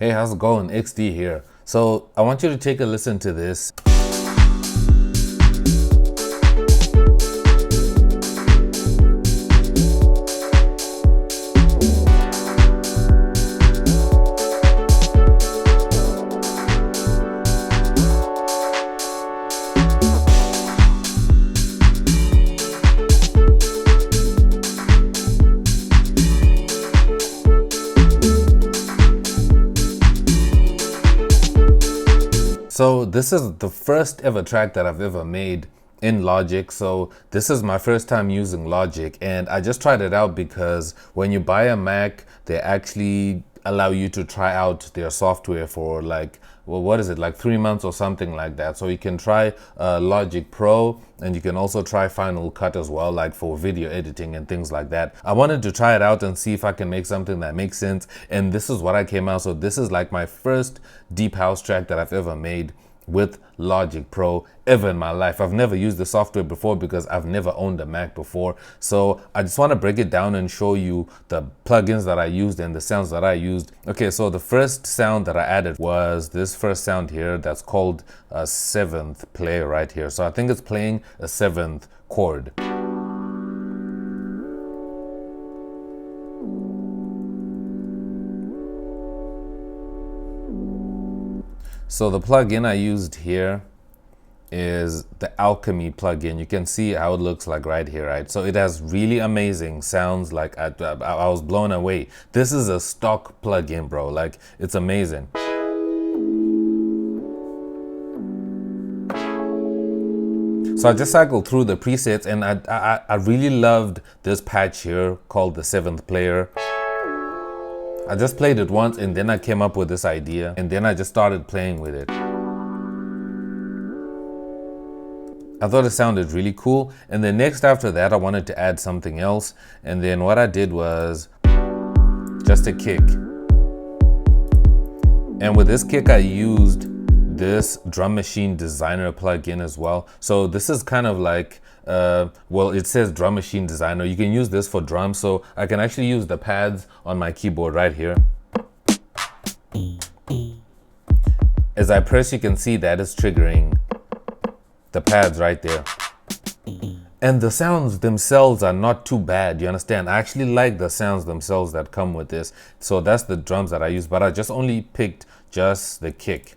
Hey, how's it going? XD here. So I want you to take a listen to this. So this is the first ever track that I've ever made in Logic. So this is my first time using Logic, and I just tried it out because when you buy a Mac, they actually allow you to try out their software for like, well, what is it, like 3 months or something like that. So you can try Logic Pro, and you can also try Final Cut as well, like for video editing and things like that. I wanted to try it out and see if I can make something that makes sense, and this is what I came out. So this is like my first deep house track that I've ever made with Logic Pro ever in my life. I've never used the software before because I've never owned a Mac before. So I just want to break it down and show you the plugins that I used and the sounds that I used. Okay, so the first sound that I added was this first sound here that's called a seventh play right here. So I think it's playing a seventh chord. So the plugin I used here is the Alchemy plugin. You can see how it looks like right here, right? So it has really amazing sounds. Like I was blown away. This is a stock plugin, bro. Like, it's amazing. So I just cycled through the presets, and I really loved this patch here called the seventh player. I just played it once, and then I came up with this idea, and then I just started playing with it. I thought it sounded really cool, and then next after that I wanted to add something else, and then what I did was just a kick. And with this kick I used this Drum Machine Designer plugin as well. So this is kind of like well, it says Drum Machine Designer. You can use this for drums, so I can actually use the pads on my keyboard right here. As I press, you can see that it's triggering the pads right there. And the sounds themselves are not too bad, you understand? I actually like the sounds themselves that come with this. So that's the drums that I use, but I just only picked just the kick,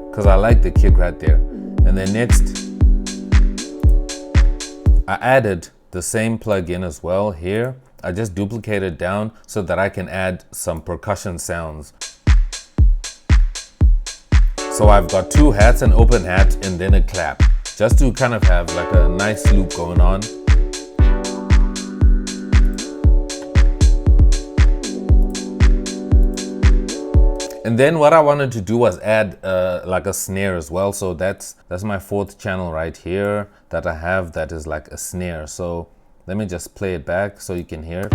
because I like the kick right there. And then next, I added the same plugin as well here. I just duplicated down so that I can add some percussion sounds. So I've got two hats, an open hat, and then a clap, just to kind of have like a nice loop going on. And then what I wanted to do was add like a snare as well. So that's my fourth channel right here that I have that is like a snare. So let me just play it back so you can hear it.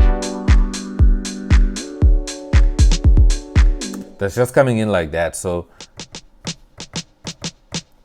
That's just coming in like that. So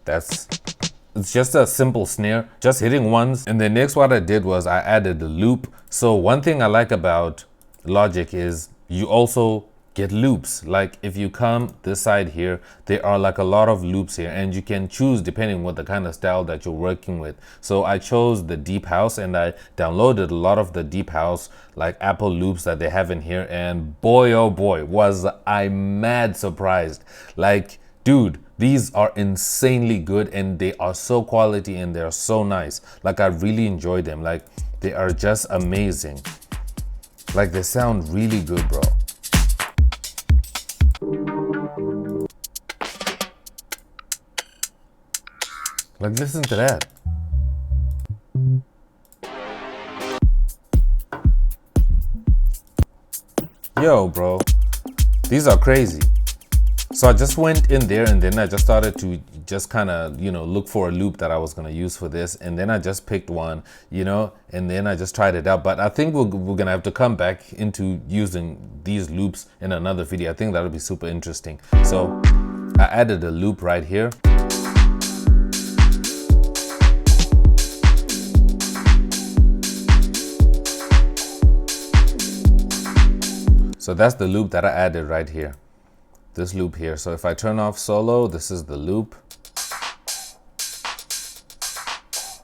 it's just a simple snare, just hitting ones. And then next what I did was I added a loop. So one thing I like about Logic is you also get loops. Like if you come this side here, there are like a lot of loops here, and you can choose depending what the kind of style that you're working with. So I chose the deep house, and I downloaded a lot of the deep house like Apple loops that they have in here, and boy oh boy was I mad surprised. Like, dude, these are insanely good, and they are so quality, and they're so nice. Like, I really enjoy them. Like, they are just amazing. Like, they sound really good, bro. Like, listen to that. Yo, bro, these are crazy. So I just went in there, and then I just started to just kind of, you know, look for a loop that I was going to use for this. And then I just picked one, you know, and then I just tried it out. But I think we're going to have to come back into using these loops in another video. I think that'll be super interesting. So I added a loop right here. So that's the loop that I added right here. This loop here. So if I turn off solo, this is the loop.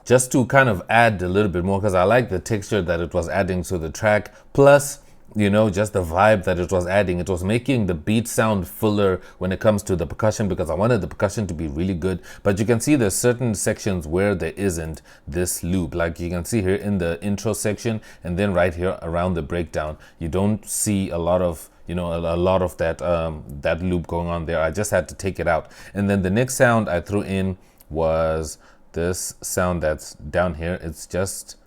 Just to kind of add a little bit more, because I like the texture that it was adding to the track. Plus, you know, just the vibe that it was adding. It was making the beat sound fuller when it comes to the percussion, because I wanted the percussion to be really good. But you can see there's certain sections where there isn't this loop. Like you can see here in the intro section, and then right here around the breakdown, you don't see a lot of, you know, a lot of that that loop going on there. I just had to take it out. And then the next sound I threw in was this sound that's down here. It's just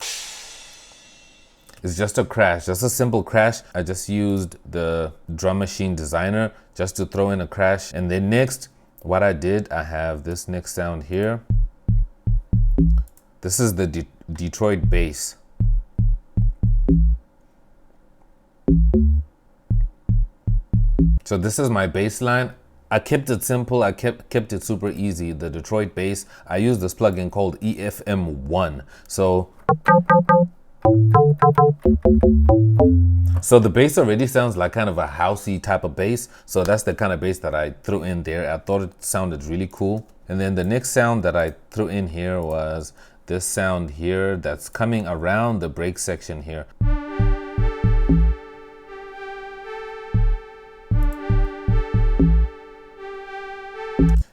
a crash, just a simple crash. I just used the drum machine designer just to throw in a crash. And then next, what I did, I have this next sound here. This is the Detroit bass. So this is my bass line. I kept it simple. I kept it super easy. The Detroit bass. I use this plugin called EFM1. So the bass already sounds like kind of a housey type of bass. So that's the kind of bass that I threw in there. I thought it sounded really cool. And then the next sound that I threw in here was this sound here that's coming around the break section here.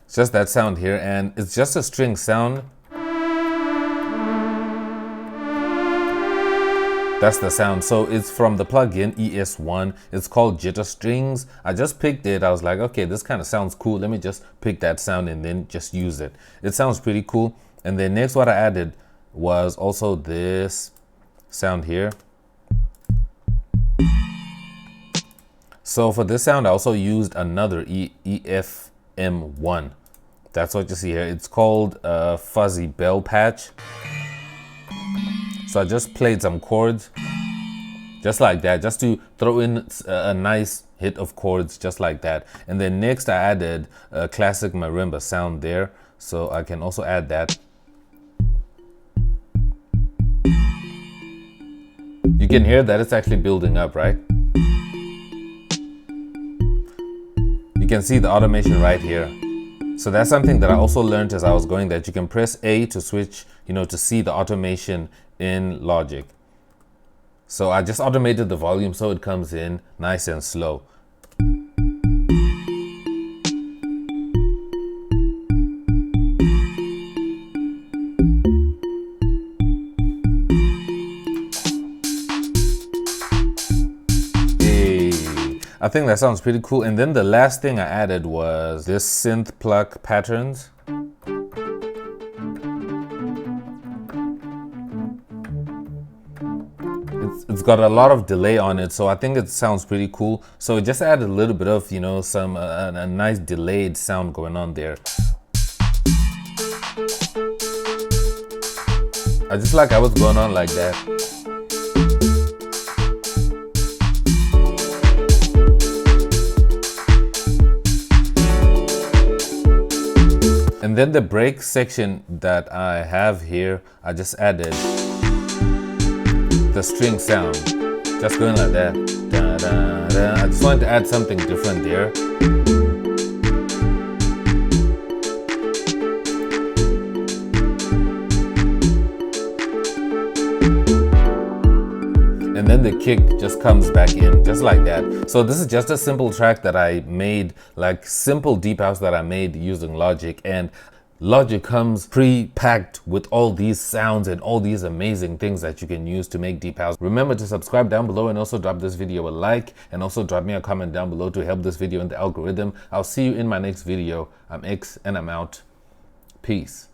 It's just that sound here, and it's just a string sound. That's the sound. So it's from the plugin ES1. It's called Jitter Strings. I just picked it. I was like, okay, this kind of sounds cool. Let me just pick that sound and then just use it. It sounds pretty cool. And then next what I added was also this sound here. So for this sound, I also used another EFM1. That's what you see here. It's called Fuzzy Bell Patch. So I just played some chords just like that, just to throw in a nice hit of chords just like that. And then next I added a classic marimba sound there. So I can also add that. You can hear that it's actually building up, right? You can see the automation right here. So that's something that I also learned as I was going, that you can press A to switch, you know, to see the automation in Logic. So I just automated the volume so it comes in nice and slow. I think that sounds pretty cool. And then the last thing I added was this synth pluck patterns. It's got a lot of delay on it, so I think it sounds pretty cool. So just added a little bit of, you know, some a nice delayed sound going on there. I just like how it's going on like that. And then the break section that I have here, I just added the string sound, just going like that. Da, da, da. I just wanted to add something different there. And then the kick just comes back in, just like that. So this is just a simple track that I made, like simple deep house that I made using Logic. And Logic comes pre-packed with all these sounds and all these amazing things that you can use to make deep house. Remember to subscribe down below and also drop this video a like, and also drop me a comment down below to help this video in the algorithm. I'll see you in my next video. I'm X and I'm out. Peace.